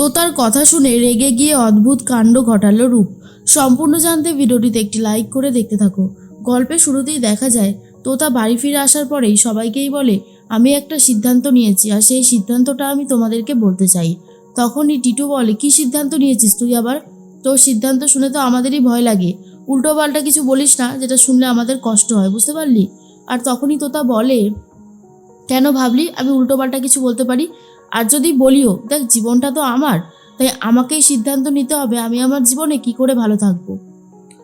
তোতার কথা শুনে রেগে গিয়ে অদ্ভুত কাণ্ড ঘটালো রূপ। সম্পূর্ণ জানতে ভিডিওটিতে একটি লাইক করে দেখতে থাকো। গল্পের শুরুতেই দেখা যায় তোতা বাড়ি ফিরে আসার পরেই সবাইকেই বলে, আমি একটা সিদ্ধান্ত নিয়েছি আর সেই সিদ্ধান্তটা আমি তোমাদেরকে বলতে চাই। তখনই টিটু বলে, কি সিদ্ধান্ত নিয়েছিস তুই আবার? তোর সিদ্ধান্ত শুনে তো আমাদেরই ভয় লাগে, উল্টো পাল্টা কিছু বলিস না যেটা শুনলে আমাদের কষ্ট হয়, বুঝতে পারলি? আর তখনই তোতা বলে, কেন ভাবলি আমি উল্টো পাল্টা কিছু বলতে পারি? আর যদি বলিও, দেখ জীবনটা তো আমার, তাই আমাকেই সিদ্ধান্ত নিতে হবে আমি আমার জীবনে কি করে ভালো থাকবো।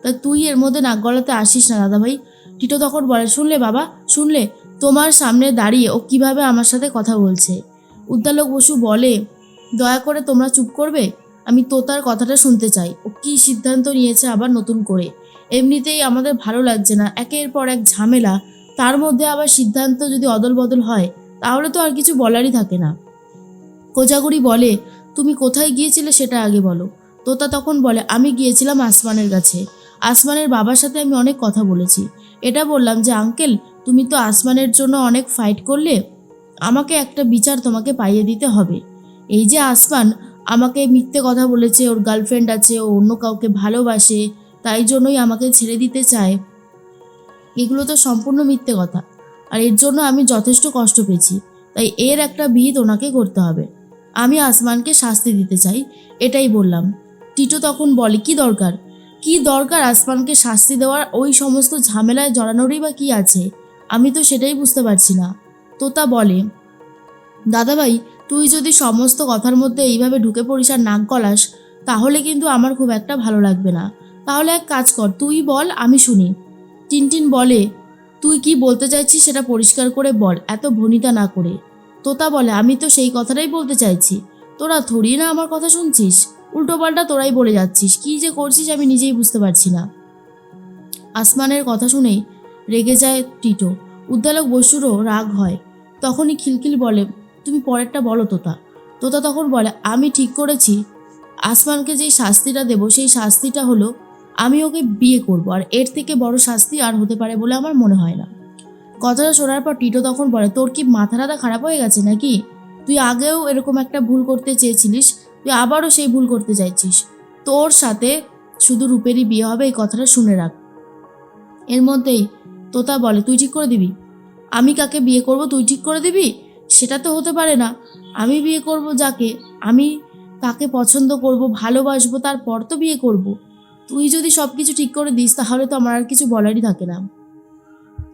তাই তুই এর মধ্যে নাক গলাতে আসিস না দাদাভাই। টিটো তখন বলে, শুনলে বাবা, শুনলে তোমার সামনে দাঁড়িয়ে ও কিভাবে আমার সাথে কথা বলছে। উদ্দালক বসু বলে, দয়া করে তোমরা চুপ করবে, আমি তোতার কথাটা শুনতে চাই। ও কি সিদ্ধান্ত নিয়েছে আবার নতুন করে? এমনিতেই আমাদের ভালো লাগছে না, একের পর এক ঝামেলা, তার মধ্যে আবার সিদ্ধান্ত যদি অদল বদল হয় তাহলে তো আর কিছু বলারই থাকে না। কোজাগরি বলে, তুমি কোথায় গিয়েছিলে সেটা আগে বলো। তোতা তখন বলে, আমি গিয়েছিলাম আসমানের কাছে। আসমানের বাবার সাথে আমি অনেক কথা বলেছি। এটা বললাম যে আঙ্কেল, তুমি তো আসমানের জন্য অনেক ফাইট করলে, আমাকে একটা বিচার তোমাকে পাইয়ে দিতে হবে। এই যে আসমান আমাকে মিথ্যে কথা বলেছে, ওর গার্লফ্রেন্ড আছে, ও অন্য কাউকে ভালোবাসে, তাই জন্যই আমাকে ছেড়ে দিতে চায়, এগুলো তো সম্পূর্ণ মিথ্যে কথা। আর এর জন্য আমি যথেষ্ট কষ্ট পেয়েছি, তাই এর একটা বিহিত ওনাকে করতে হবে। আমি আসমানকে শাস্তি দিতে চাই, এটাই বললাম। টিটো তখন বলে, কি দরকার, কি দরকার আসমানকে শাস্তি দেওয়ার? ওই সমস্ত ঝামেলায় জড়ানোরই বা কি আছে? আমি তো সেটাই বুঝতে পারছি না। তোতা বলে, দাদাভাই, তুই যদি সমস্ত কথার মধ্যে এইভাবে ঢুকে পড়িস আর নাক গলাস, তাহলে কিন্তু আমার খুব একটা ভালো লাগবে না। তাহলে এক কাজ কর, তুই বল, আমি শুনি। টিনটিন বলে, তুই কি বলতে চাইছিস সেটা পরিষ্কার করে বল, এত ভনিতা না করে। তোতা বলে, আমি তো সেই কথাটাই বলতে চাইছি, তোরা থোড়ি না আমার কথা শুনছিস, উল্টোপাল্টা তোরাই বলে যাচ্ছিস, কি যে করছিস আমি নিজেই বুঝতে পারছি না। আসমানের কথা শুনেই রেগে যায় টিটো। উদ্দালক বসুরও রাগ হয়। তখনই খিলখিল বলে, তুমি পরেরটা বলো তোতা। তোতা তখন বলে, আমি ঠিক করেছি আসমানকে যেই শাস্তিটা দেব সেই শাস্তিটা হলো আমি ওকে বিয়ে করব, আর এর থেকে বড় শাস্তি আর হতে পারে বলে আমার মনে হয় না। কথাটা শোনার পর টিটো তখন বলে, তোর কি মাথাটা খারাপ হয়ে গেছে নাকি? তুই আগেও এরকম একটা ভুল করতে চেয়েছিলিস, তুই আবারও সেই ভুল করতে চাইছিস। তোর সাথে শুধু রূপেরই বিয়ে হবে, এই কথাটা শুনে রাখ। এর মধ্যেই তোতা বলে, তুই ঠিক করে দিবি? আমি কাকে বিয়ে করব তুই ঠিক করে দিবি? সেটা তো হতে পারে না। আমি বিয়ে করব যাকে, আমি তাকে পছন্দ করব, ভালোবাসবো, তারপর তো বিয়ে করব। তুই যদি সব কিছু ঠিক করে দিস তাহলে তো আমার আর কিছু বলারই থাকে না।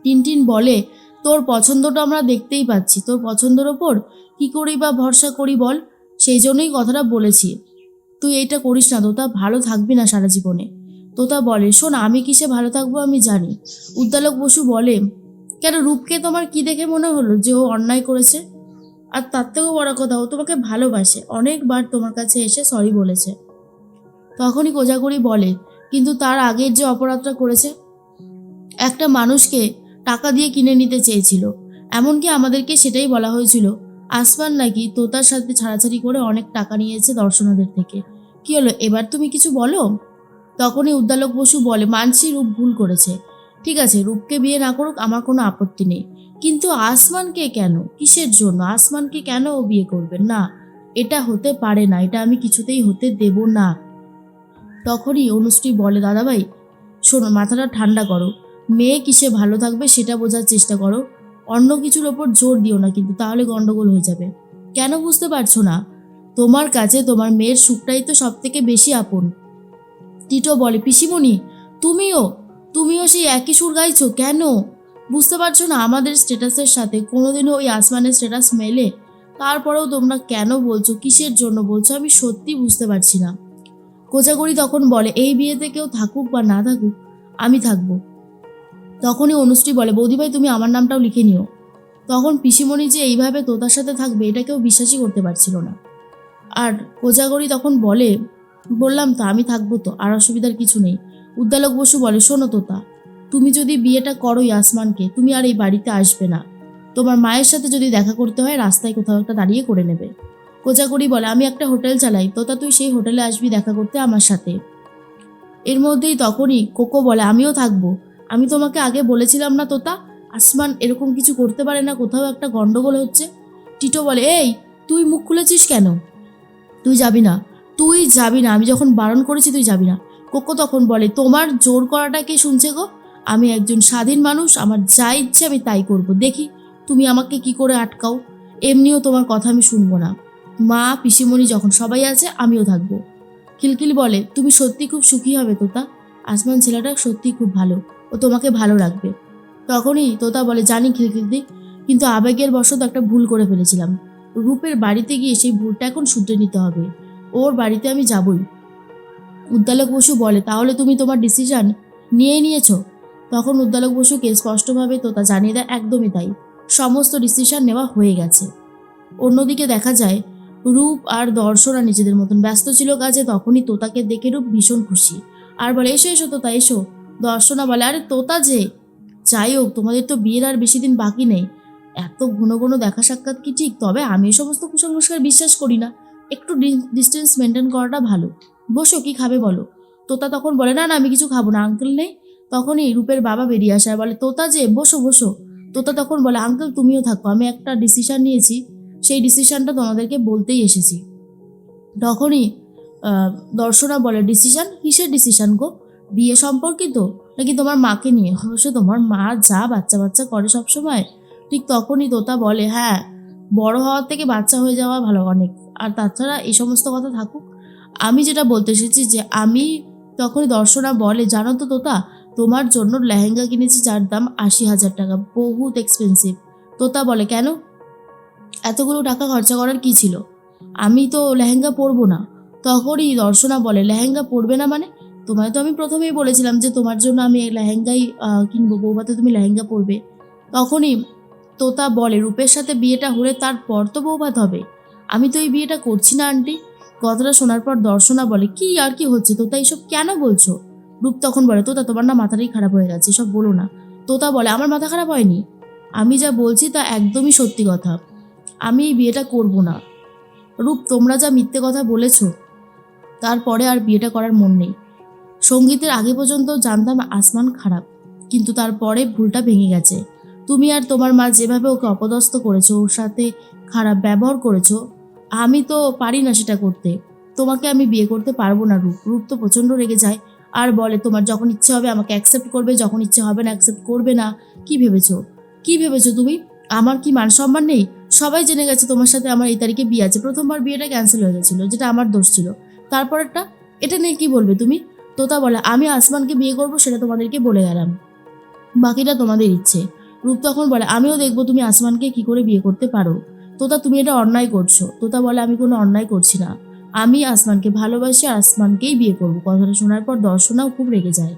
টিনটিন বলে, তোর পছন্দটা আমরা দেখতেই পাচ্ছি, তোর পছন্দের ওপর কি করেই বা ভরসা করি বল? সেই জন্যই কথাটা বলেছি। তুই এইটা করিস না তোতা, ভালো থাকবি না সারা জীবনে। তোতা বলে, শোন, আমি কিসে ভালো থাকবো আমি জানি। উদ্দালক বসু বলে, কেন, রূপকে তোমার কি দেখে মনে হলো যে ও অন্যায় করেছে? আর তার থেকেও বড় কথা, ও তোমাকে ভালোবাসে, অনেকবার তোমার কাছে এসে সরি বলেছে। তখনই কোজাগরি বলে, কিন্তু তার আগের যে অপরাধটা করেছে, একটা মানুষকে টাকা দিয়ে কিনে নিতে চেয়েছিল, এমনকি আমাদেরকে সেটাই বলা হয়েছিল। আসমান নাকি তোতার সাথে ছাড়াছাড়ি করে অনেক টাকা নিয়েছে দর্শনাদের থেকে। কি হলো, এবার তুমি কিছু বলো। তখনই উদ্দালক বসু বলে, মানছি রূপ ভুল করেছে, ঠিক আছে, রূপকে বিয়ে না করুক, আমার কোনো আপত্তি নেই, কিন্তু আসমানকে কেন, কিসের জন্য আসমানকে কেন ও বিয়ে করবেন না? এটা হতে পারে না, এটা আমি কিছুতেই হতে দেব না। তখনই অনুশ্রী বলে, দাদাভাই শোনো, মাথাটা ঠান্ডা করো, মেয়ে কিসে ভালো থাকবে সেটা বোঝার চেষ্টা করো, অন্য কিছুর ওপর জোর দিও না, কিন্তু তাহলে গন্ডগোল হয়ে যাবে। কেন বুঝতে পারছো না? তোমার কাছে তোমার মেয়ের সুখটাই তো সব থেকে বেশি আপন। টিটো বলে, পিসিমণি, তুমিও তুমিও সেই একই সুর গাইছো কেন? বুঝতে পারছো না আমাদের স্ট্যাটাসের সাথে কোনোদিনও ওই আসমানের স্ট্যাটাস মেলে? তারপরেও তোমরা কেন বলছো, কিসের জন্য বলছো, আমি সত্যি বুঝতে পারছি না। কোজাগরি তখন বলে, এই বিয়েতে কেউ থাকুক বা না থাকুক, আমি থাকবো। তখনই অনুশ্রী বলে, বৌদিভাই তুমি আমার নামটাও লিখে নিও। তখন পিসিমণি যে এইভাবে তোতার সাথে থাকবে এটা কেউ বিশ্বাসই করতে পারছিল না। আর কোজাগরি তখন বলে, বললাম তো আমি থাকবো তো, আর অসুবিধার কিছু নেই। উদ্দালক বসু বলে, শোনো তোতা, তুমি যদি বিয়েটা করোই আসমানকে, তুমি আর এই বাড়িতে আসবে না। তোমার মায়ের সাথে যদি দেখা করতে হয় রাস্তায় কোথাও একটা দাঁড়িয়ে করে নেবে। কোজাগরি বলে, আমি একটা হোটেল চালাই তোতা, তুই সেই হোটেলে আসবি দেখা করতে আমার সাথে। এর মধ্যেই তখনই কোকো বলে, আমিও থাকবো। আমি তোমাকে আগে বলেছিলাম না তোতা, আসমান এরকম কিছু করতে পারে না, কোথাও একটা গন্ডগোল হচ্ছে। টিটো বলে, এই তুই মুখ খুলেছিস কেন? তুই যাবি না, তুই যাবি না, আমি যখন বারণ করেছি তুই যাবি না। কোকো তখন বলে, তোমার জোর করাটা কে শুনছে গো? আমি একজন স্বাধীন মানুষ, আমার যা ইচ্ছে আমি তাই করব, দেখি তুমি আমাকে কি করে আটকাও। এমনিও তোমার কথা আমি শুনবো না, মা পিসিমণি যখন সবাই আছে আমিও থাকবো। খিলখিল বলে, তুমি সত্যি খুব সুখী হবে তোতা, আসমান ছেলেটা সত্যি খুব ভালো, ও তোমাকে ভালো রাখবে। তখনই তোতা বলে, জানি খিলখিলদি, কিন্তু আবেগের বশত একটা ভুল করে ফেলেছিলাম। রূপের বাড়িতে গিয়ে সেই ভুলটা এখন শুধরে নিতে হবে, ওর বাড়িতে আমি যাবই। উদ্দালক বসু বলে, তাহলে তুমি তোমার ডিসিশন নিয়েই নিয়েছো? তখন উদ্দালক বসুকে স্পষ্টভাবে তোতা জানিয়ে দেয়, একদমই তাই, সমস্ত ডিসিশন নেওয়া হয়ে গেছে। অন্যদিকে দেখা যায় রূপ আর দর্শনা নিজেদের মতন ব্যস্ত ছিল কাজে। তখনই তোতাকে দেখে রূপ ভীষণ খুশি আর বলে, এসো এসো তোতা এসো। দর্শনা বলে, আরে তোতা যে, যাই হোক তোমাদের তো বিয়ের আর বেশি দিন বাকি নেই, এত ঘন ঘন দেখা সাক্ষাৎ কি ঠিক? তবে আমি এই সমস্ত কুসংস্কার বিশ্বাস করি না, একটু ডিস্টেন্স মেনটেন করাটা ভালো। বসো, কি খাবে বলো? তোতা তখন বলে, না না আমি কিছু খাবো না, আঙ্কেল নেই। তখনই রূপের বাবা বেরিয়ে আসে আর বলে, তোতা যে, বসো বসো। তোতা তখন বলে, আঙ্কেল তুমিও থাকো, আমি একটা ডিসিশন নিয়েছি, সেই ডিসিশনটা তোমাদেরকে বলতেই এসেছি। তখনই দর্শনা বলে, ডিসিশন? কিসের ডিসিশন গো? বিয়ে সম্পর্কিত নাকি তোমার মাকে নিয়ে? অবশ্য তোমার মা যা বাচ্চা বাচ্চা করে সবসময়। ঠিক তখনই তোতা বলে, হ্যাঁ, বড় হওয়ার থেকে বাচ্চা হয়ে যাওয়া ভালো অনেক, আর তাছাড়া এই সমস্ত কথা থাকুক, আমি যেটা বলতে এসেছি যে আমি। তখনই দর্শনা বলে, জানো তো তোতা, তোমার জন্য লেহেঙ্গা কিনেছি যার দাম 80,000 টাকা, বহুত এক্সপেন্সিভ। তোতা বলে, কেন এতগুলো টাকা খরচা করার কি ছিল? আমি তো লেহেঙ্গা পরবো না। তখনই দর্শনা বলে, লেহেঙ্গা পরবে না মানে? তোমায় তো আমি প্রথমেই বলেছিলাম যে তোমার জন্য আমি এই লেহেঙ্গাই কিনবো, বৌভাতে তুমি লেহেঙ্গা পরবে। তখনই তোতা বলে, রূপের সাথে বিয়েটা হলে তারপর তো বৌভাত হবে, আমি তো এই বিয়েটা করছি না আন্টি। কথাটা শোনার পর দর্শনা বলে, কি আর কি হচ্ছে তোতা, এইসব কেন বলছো? রূপ তখন বলে, তোতা তোমার না মাথাটাই খারাপ হয়ে গেছে, এসব বলো না। তোতা বলে, আমার মাথা খারাপ হয়নি, আমি যা বলছি তা একদমই সত্যি কথা, আমি এই বিয়েটা করব না। রূপ, তোমরা যা মিথ্যে কথা বলেছ তারপরে আর বিয়েটা করার মন নেই। সঙ্গীতের আগে পর্যন্ত জানতাম আসমান খারাপ, কিন্তু তারপরে ভুলটা ভেঙে গেছে। তুমি আর তোমার মা যেভাবে ওকে অপদস্থ করেছো, ওর সাথে খারাপ ব্যবহার করেছো, আমি তো পারি না সেটা করতে। তোমাকে আমি বিয়ে করতে পারবো না। রূপ রূপ তো প্রচণ্ড রেগে যায় আর বলে, তোমার যখন ইচ্ছে হবে আমাকে অ্যাকসেপ্ট করবে, যখন ইচ্ছে হবে না অ্যাকসেপ্ট করবে না। কি ভেবেছো, কি ভেবেছো তুমি? আমার কি মান সম্মান নেই? সবাই জেনে গেছে তোমার সাথে আমার এই তারিখে বিয়ে আছে। প্রথমবার বিয়েটা ক্যান্সেল হয়ে গেছিলো, যেটা আমার দোষ ছিল। তারপরেরটা, এটা নিয়ে কি বলবে তুমি? তোতা বলে, আমি আসমানকে বিয়ে করবো, সেটা তোমাদেরকে বলে গেলাম, বাকিটা তোমাদের ইচ্ছে। রূপ তখন বলে, আমিও দেখবো তুমি আসমানকে কি করে বিয়ে করতে পারো। তোতা, তুমি এটা অন্যায় করছো। তোতা বলে, আমি কোনো অন্যায় করছি না, আমি আসমানকে ভালোবাসি আর আসমানকেই বিয়ে করবো। কথাটা শোনার পর দর্শনাও খুব রেগে যায়।